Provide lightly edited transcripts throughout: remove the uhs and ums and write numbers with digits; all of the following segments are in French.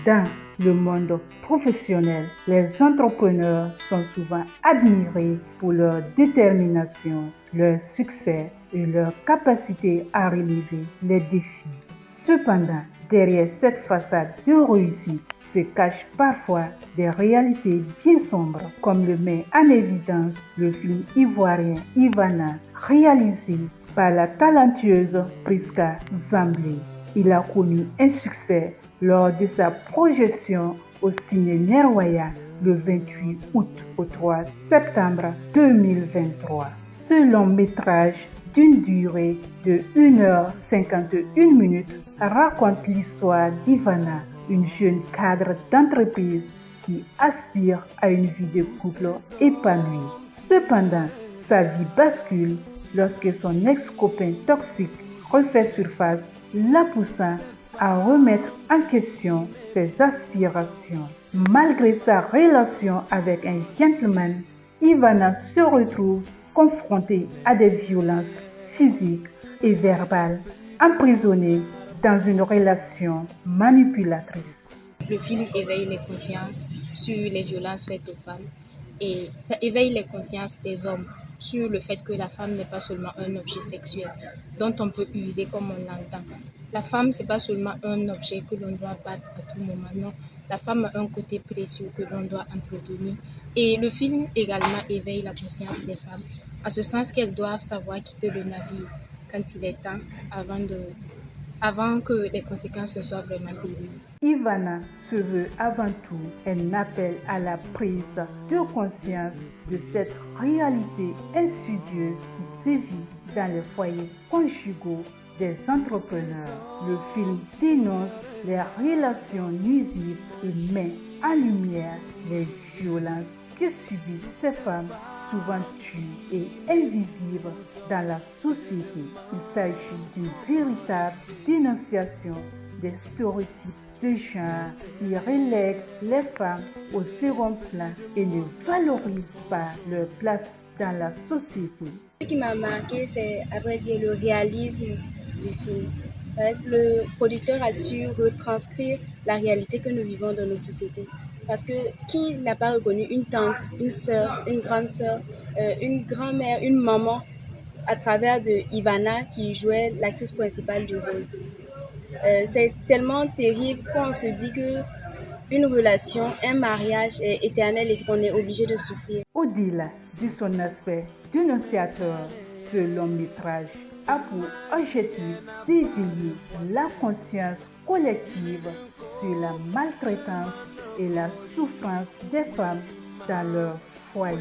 Dans le monde professionnel, les entrepreneurs sont souvent admirés pour leur détermination, leur succès et leur capacité à relever les défis. Cependant, derrière cette façade de réussite se cachent parfois des réalités bien sombres, comme le met en évidence le film ivoirien Ivana, réalisé par la talentueuse Priska Zamblé. Il a connu un succès lors de sa projection au Ciné Nerwaya le 28 août au 3 septembre 2023. Ce long métrage d'une durée de 1h51 raconte l'histoire d'Ivana, une jeune cadre d'entreprise qui aspire à une vie de couple épanouie. Cependant, sa vie bascule lorsque son ex-copain toxique refait surface, la poussant à remettre en question ses aspirations. Malgré sa relation avec un gentleman, Ivana se retrouve confrontée à des violences physiques et verbales, emprisonnée dans une relation manipulatrice. Le film éveille les consciences sur les violences faites aux femmes et ça éveille les consciences des hommes sur le fait que la femme n'est pas seulement un objet sexuel dont on peut user comme on l'entend. La femme, c'est pas seulement un objet que l'on doit battre à tout moment, non. La femme a un côté précieux que l'on doit entretenir. Et le film également éveille la conscience des femmes, en ce sens qu'elles doivent savoir quitter le navire quand il est temps, avant que les conséquences ne soient vraiment terribles. Ivana se veut avant tout un appel à la prise de conscience de cette réalité insidieuse qui sévit dans les foyers conjugaux des entrepreneurs. Le film dénonce les relations nuisibles et met en lumière les violences que subissent ces femmes, souvent tues et invisibles dans la société. Il s'agit d'une véritable dénonciation des stéréotypes de genre qui relèguent les femmes au second plan et ne valorisent pas leur place dans la société. Ce qui m'a marqué, c'est à vrai dire le réalisme du film. Parce que le producteur a su retranscrire la réalité que nous vivons dans nos sociétés. Parce que qui n'a pas reconnu une tante, une sœur, une grande sœur, une grand-mère, une maman à travers de Ivana qui jouait l'actrice principale du rôle. C'est tellement terrible qu'on se dit que une relation, un mariage est éternel et qu'on est obligé de souffrir. Au-delà de son aspect dénonciateur, ce long métrage a pour objectif d'éveiller la conscience collective sur la maltraitance et la souffrance des femmes dans leur foyer.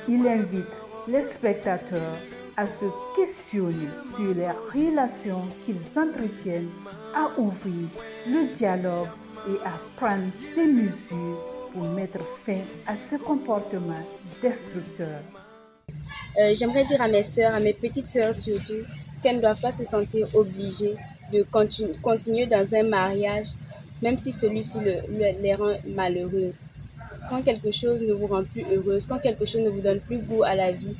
Il invite les spectateurs à se questionner sur les relations qu'ils entretiennent, à ouvrir le dialogue et à prendre des mesures pour mettre fin à ce comportement destructeur. J'aimerais dire à mes sœurs, à mes petites sœurs surtout, qu'elles ne doivent pas se sentir obligées de continuer dans un mariage, même si celui-ci les rend malheureuses. Quand quelque chose ne vous rend plus heureuse, quand quelque chose ne vous donne plus goût à la vie,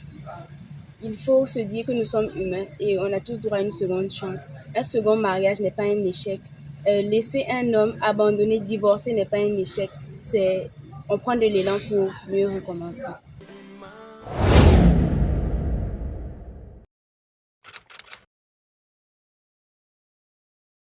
il faut se dire que nous sommes humains et on a tous droit à une seconde chance. Un second mariage n'est pas un échec. Laisser un homme abandonné, divorcer n'est pas un échec. On prend de l'élan pour mieux recommencer.